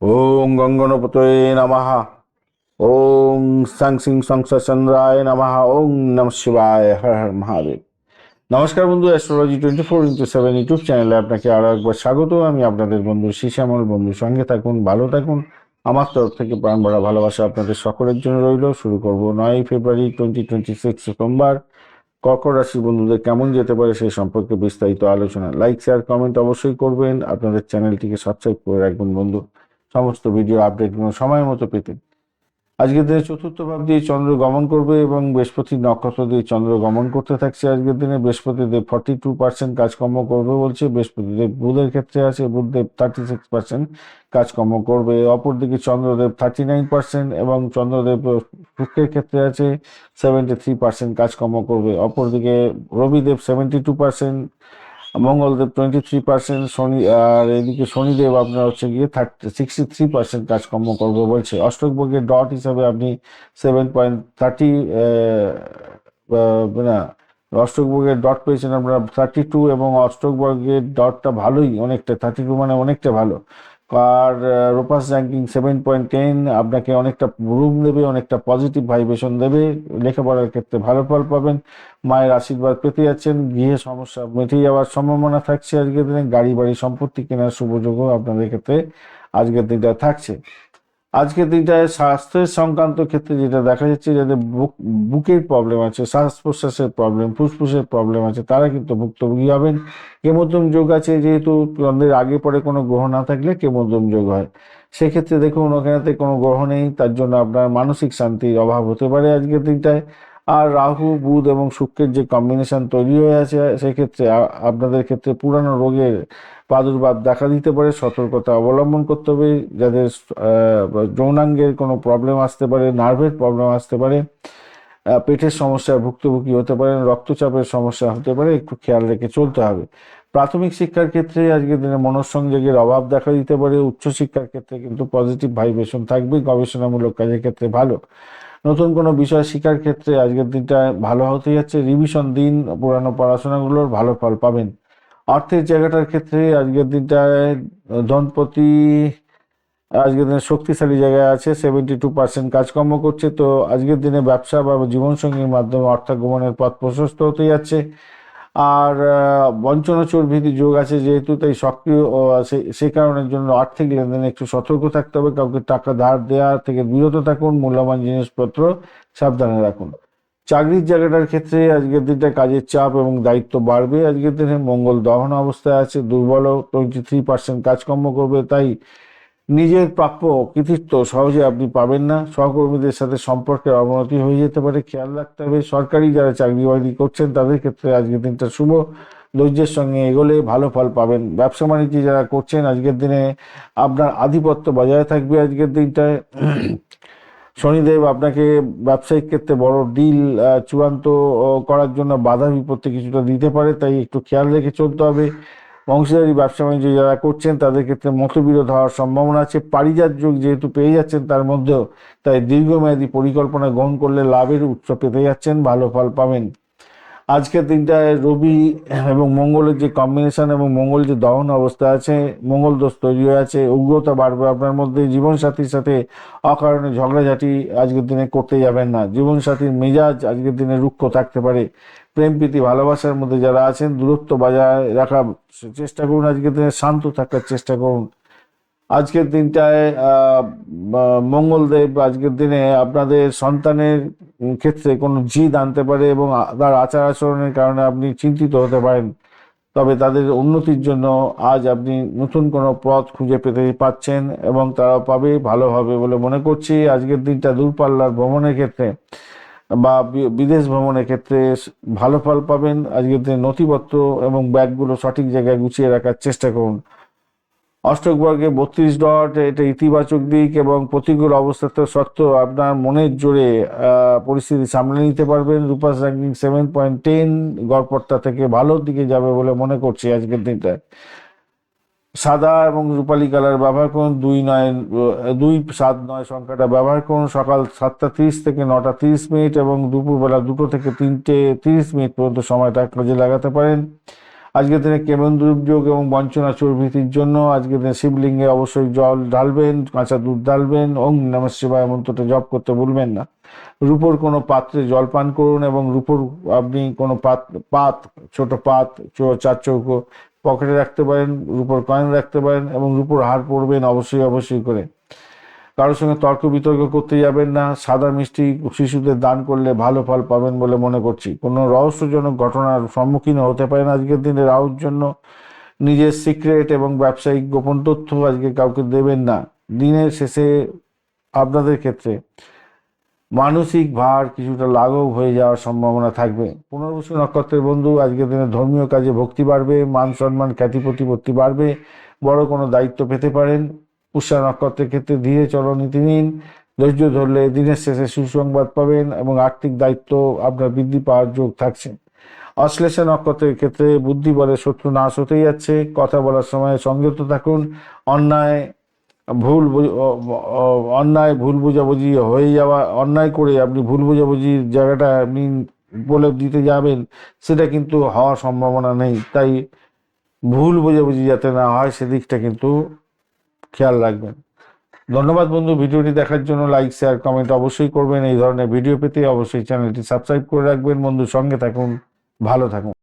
ওং গঙ্গনপতয়ে নমঃ। ওং সাং সিং সংসচন্দ্রায় নমঃ। ওং নমঃ শিবায়। হর হর মহাদেব। নমস্কার বন্ধু, অ্যাস্ট্রোলজি 24x7 ইউটিউব চ্যানেলে আপনাকে আরো একবার স্বাগত। আমি আপনাদের বন্ধু শ্যামল। বন্ধু সঙ্গে থাকুন, ভালো থাকুন। আমার তরফ থেকে প্রাণ ভরা ভালোবাসা আপনাদের সকলের জন্য রইল। শুরু করব 9 ফেব্রুয়ারি 2026 সোমবার। কর্কট রাশি বন্ধুদের কেমন যেতে পারে সেই সম্পর্কে বিস্তারিত আলোচনা। লাইক, শেয়ার, কমেন্ট অবশ্যই করবেন। আপনাদের চ্যানেলটিকে সাবস্ক্রাইব করে রাখবেন বন্ধু, সমস্ত ভিডিও আপডেটগুলো সময় মতো পেতে। আজকের দিনে চতুর্থ ভাব দিয়ে চন্দ্র গমন করবে এবং বৃহস্পতির নক্ষত্র দিয়ে চন্দ্র গমন করতে থাকছে। আজকের দিনে বৃহস্পতিদেব 42% কাজকর্ম করবে বলছে। বৃহস্পতিদেব বুধের ক্ষেত্রে আছে, বুধদেব 36% কাজকর্ম করবে। অপরদিকে চন্দ্রদেব 39% এবং চন্দ্রদেব শুক্রের ক্ষেত্রে আছে, 73% কাজকর্ম করবে। অপরদিকে রবিদেব 72%, মঙ্গলদেব 23%, শনি আর এদিকে শনিদেব আপনার হচ্ছে গিয়ে 63% কাজকর্ম করবে বলছে। অষ্টকবর্গের ডট হিসাবে আপনি 7.30 না, অষ্টকবর্গের ডট পেয়েছেন আপনারা 32, এবং অষ্টকবর্গের ডটটা ভালোই, অনেকটা 32 মানে অনেকটা ভালো। আর রোপাস র্যাঙ্কিং 7.10 আপনাকে অনেকটা রুম দেবে, অনেকটা পজিটিভ ভাইব্রেশন দেবে। লেখাপড়ার ক্ষেত্রে ভালো ফল পাবেন। মায়ের আশীর্বাদ পেতে যাচ্ছেন। গৃহে সমস্যা মিটে যাওয়ার সম্ভাবনা থাকছে আজকের দিনে। গাড়ি বাড়ি সম্পত্তি কেনার শুভযোগও আপনাদের ক্ষেত্রে আজকের দিনটা থাকছে। আজকের দিনটায় স্বাস্থ্যের সংক্রান্ত ক্ষেত্রে যেটা দেখা যাচ্ছে, যাদের বুকের প্রবলেম আছে, শ্বাস প্রশ্বাসের প্রবলেম, ফুসফুসের প্রবলেম আছে, তারা কিন্তু ভুক্তভোগী হবেন। কেমোদ্রম যোগ আছে, যেহেতু চন্দ্রের আগে পরে কোনো গ্রহ না থাকলে কেমোদ্রম যোগ হয়। সেক্ষেত্রে দেখুন, ওখানেতে কোনো গ্রহ নেই, তার জন্য আপনার মানসিক শান্তির অভাব হতে পারে আজকের দিনটায়। আর রাহু, বুধ এবং শুক্রের যে কম্বিনেশন তৈরি হয়ে আছে, সেক্ষেত্রে আপনাদের ক্ষেত্রে পুরানো রোগের প্রাদুর্ভাব দেখা দিতে পারে। সতর্কতা অবলম্বন করতে হবে। যাদের যৌনাঙ্গের কোনো প্রবলেম আসতে পারে, নার্ভের প্রবলেম আসতে পারে, পেটের সমস্যায় ভুক্তভোগী হতে পারেন, রক্তচাপের সমস্যা হতে পারে, একটু খেয়াল রেখে চলতে হবে। প্রাথমিক শিক্ষার ক্ষেত্রে আজকের দিনে মনঃসংযোগের অভাব দেখা দিতে পারে। উচ্চশিক্ষার ক্ষেত্রে কিন্তু পজিটিভ ভাইব্রেশন থাকবে। গবেষণামূলক কাজের ক্ষেত্রে ভালো। নতুন কোনো বিষয় শেখার ক্ষেত্রে আজকের দিনটা ভালো হতে যাচ্ছে। রিভিশন দিন, পুরানো পড়াশোনাগুলোর ভালো ফল পাবেন। অর্থের জায়গাটার ক্ষেত্রে আজকের দিনটায় ধনপতি আজকের দিনে শক্তিশালী জায়গায় আছে, 72% কাজকর্ম করছে। তো আজকের দিনে ব্যবসা বা জীবনসঙ্গীর মাধ্যমে অর্থাগমনের পথ প্রশস্ত হতে যাচ্ছে। আর বঞ্চনা চর্বিতি যোগ আছে যেহেতু, তাই সক্রিয় সে কারণের জন্য আর্থিক লেনদেনে একটু সতর্ক থাকতে হবে। কাউকে টাকা ধার দেওয়া থেকে বিরত থাকুন। মূল্যবান জিনিসপত্র সাবধানে রাখুন। চাকরির জায়গাটার ক্ষেত্রে আজকের দিনটা কাজের চাপ এবং দায়িত্ব বাড়বে। আজকের দিনে মঙ্গল দহন অবস্থায় আছে, দুর্বল, 23% কাজকর্ম করবে। তাই নিজের প্রাপ্য কৃতিত্ব সহজে আপনি পাবেন না। সহকর্মীদের সাথে সম্পর্কের অবনতি হয়ে যেতে পারে, খেয়াল রাখতে হবে। সরকারি যারা চাকরি বাকরি করছেন তাদের ক্ষেত্রে আজকের দিনটা শুভ। ধৈর্যের সঙ্গে এগোলে ভালো ফল পাবেন। ব্যবসা বাণিজ্য যারা করছেন আজকের দিনে আপনার আধিপত্য বজায় থাকবে আজকের দিনটায়। শনিদেব আপনাকে ব্যবসায়িক ক্ষেত্রে বড় ডিল চূড়ান্ত করার জন্য বাধা বিপত্তি কিছুটা দিতে পারে, তাই একটু খেয়াল রেখে চলতে হবে। অংশীদারি ব্যবসা বাণিজ্য যারা করছেন তাদের ক্ষেত্রে মতবিরোধ হওয়ার সম্ভাবনা আছে। পারিজাত যোগ যেহেতু পেয়ে যাচ্ছেন তার মধ্যেও, তাই দীর্ঘমেয়াদী পরিকল্পনা গ্রহণ করলে লাভের উৎস পেতে যাচ্ছেন, ভালো ফল পাবেন। আজকের দিনটায় রবি এবং মঙ্গলের যে কম্বিনেশন এবং মঙ্গল যে দহন অবস্থা আছে, মঙ্গল দোষ তৈরি হয়ে আছে, উগ্রতা বাড়বে আপনার মধ্যে। জীবনসাথীর সাথে অকারণে ঝগড়াঝাটি আজকের দিনে করতে যাবেন না। জীবনসাথীর মেজাজ আজকের দিনে রুক্ষ থাকতে পারে। প্রেম প্রীতি ভালোবাসার মধ্যে যারা আছেন দূরত্ব বজায় রাখার চেষ্টা করুন। আজকের দিনে শান্ত থাকার চেষ্টা করুন। আজকের দিনটায় মঙ্গলদেব আজকের দিনে আপনাদের সন্তানের ক্ষেত্রে কোনো জিদ আনতে পারে এবং তার আচার আচরণের কারণে আপনি চিন্তিত হতে পারেন। তবে তাদের উন্নতির জন্য আজ আপনি নতুন কোনো পথ খুঁজে পেতে পাচ্ছেন এবং তারা পাবে, ভালো হবে বলে মনে করছি। আজকের দিনটা দূরপাল্লার ভ্রমণের ক্ষেত্রে বা বিদেশ ভ্রমণের ক্ষেত্রে ভালো ফল পাবেন। আজকের দিনে নথিপত্র এবং ব্যাগগুলো সঠিক জায়গায় গুছিয়ে রাখার চেষ্টা করুন। অষ্টক বর্গে 32 ডট, এটা ইতিবাচক দিক এবং প্রতিকূল অবস্থা সত্ত্বেও আপনার মনের জোরে পরিস্থিতি সামলে নিতে পারবেন। রূপাস র্যাঙ্কিং 7.10, গড়পড়তা থেকে ভালোর দিকে যাবে বলে মনে করছি আজকের দিনটায়। সাদা এবং রূপালী কালার ব্যবহার করুন। 2, 7, 9 সংখ্যাটা ব্যবহার করুন। সকাল 7টা 30 থেকে 9টা 30 মিনিট এবং দুপুরবেলা 2টো থেকে 3টে 30 মিনিট পর্যন্ত সময়টা কাজে লাগাতে পারেন। আজকের দিনে কেমন দুর্যোগ এবং বঞ্চনা চর্বৃতির জন্য আজকের দিনে শিবলিঙ্গে অবশ্যই জল ঢালবেন, কাঁচা দুধ ঢালবেন, ওং নমঃ শিবায় মন্ত্রটা জপ করতে ভুলবেন না। রূপোর কোনো পাত্রে জল পান করুন এবং রূপোর আপনি কোনো ছোট পাত চার চৌকো পকেটে রাখতে পারেন, রূপোর কয়েন রাখতে পারেন এবং রূপোর হার পরবেন অবশ্যই করে। কারোর সঙ্গে তর্ক বিতর্ক করতে যাবেন না। সাদা মিষ্টি শিশুদের দান করলে ভালো ফল পাবেন বলে মনে করছি। কোনো রহস্যজনক ঘটনার সম্মুখীন হতে পারেন আজকের দিনে রাহুর জন্য। নিজের সিক্রেট এবং ব্যবসায়িক গোপন তথ্য আজকে কাউকে দেবেন না। দিনের শেষে আপনাদের ক্ষেত্রে মানসিক ভার কিছুটা লাঘব হয়ে যাওয়ার সম্ভাবনা থাকবে। পুনর্বসু নক্ষত্রের বন্ধু, আজকের দিনে ধর্মীয় কাজে ভক্তি বাড়বে, মান সম্মান খ্যাতি প্রতিপত্তি বাড়বে, বড় কোনো দায়িত্ব পেতে পারেন। পুষ্যা নক্ষত্রের ক্ষেত্রে ধীরে চলনীতি নিন, ধৈর্য ধরলে দিনের শেষে সুসংবাদ পাবেন এবং আর্থিক দায়িত্ব আপনার বৃদ্ধি পাওয়ার যোগ থাকছে। অশ্লেষা নক্ষত্রের ক্ষেত্রে বুদ্ধি বলে শত্রু নাশ হতেই যাচ্ছে। কথা বলার সময় সংযত থাকুন। অন্যায় ভুল বোঝাবুঝি হয়ে যাওয়া, অন্যায় করে আপনি ভুল বোঝাবুঝির জায়গাটা আপনি বলে দিতে যাবেন, সেটা কিন্তু হওয়ার সম্ভাবনা নেই। তাই ভুল বোঝাবুঝি যাতে না হয় সেদিকটা কিন্তু খেয়াল রাখবেন। ধন্যবাদ বন্ধু, ভিডিওটি দেখার জন্য। লাইক শেয়ার কমেন্ট অবশ্যই করবেন। এই ধরনের ভিডিও পেতে অবশ্যই চ্যানেলটি সাবস্ক্রাইব করে রাখবেন। বন্ধু সঙ্গে থাকুন, ভালো থাকুন।